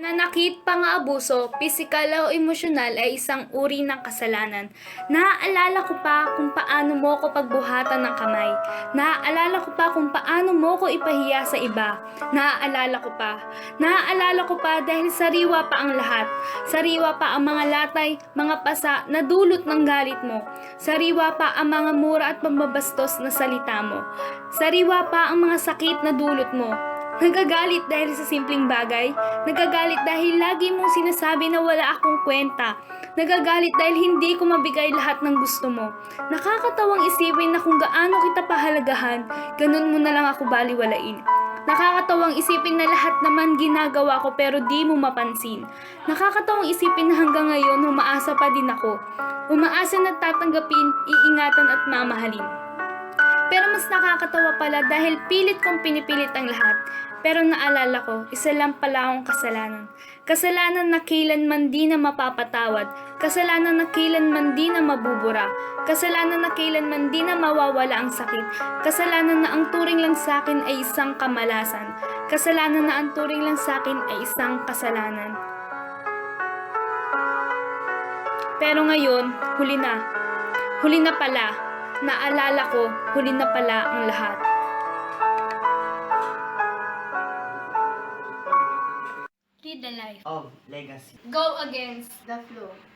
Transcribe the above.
Nanakit, pang-aabuso, pisikal o emosyonal ay isang uri ng kasalanan. Naaalala ko pa kung paano mo ko pagbuhatan ng kamay. Naaalala ko pa kung paano mo ko ipahiya sa iba. Naaalala ko pa. Naaalala ko pa dahil sariwa pa ang lahat. Sariwa pa ang mga latay, mga pasa na dulot ng galit mo. Sariwa pa ang mga mura at pambabastos na salita mo. Sariwa pa ang mga sakit na dulot mo. Nagagalit dahil sa simpleng bagay. Nagagalit dahil lagi mong sinasabi na wala akong kwenta. Nagagalit dahil hindi ko mabigay lahat ng gusto mo. Nakakatawang isipin na kung gaano kita pahalagahan, ganun mo na lang ako baliwalain. Nakakatawang isipin na lahat naman ginagawa ko pero di mo mapansin. Nakakatawang isipin na hanggang ngayon umaasa pa din ako. Umaasa na tatanggapin, iingatan at mamahalin. Pero mas nakakatawa pala dahil pilit kong pinipilit ang lahat. Pero naalala ko, isa lang pala akong kasalanan. Kasalanan na kailanman di na mapapatawad. Kasalanan na kailanman di na mabubura. Kasalanan na kailanman di na mawawala ang sakit. Kasalanan na ang turing lang sa akin ay isang kamalasan. Kasalanan na ang turing lang sa akin ay isang kasalanan. Pero ngayon, huli na. Huli na pala. Naalala ko, huli na pala ang lahat. Read the life of legacy. Go against The flow.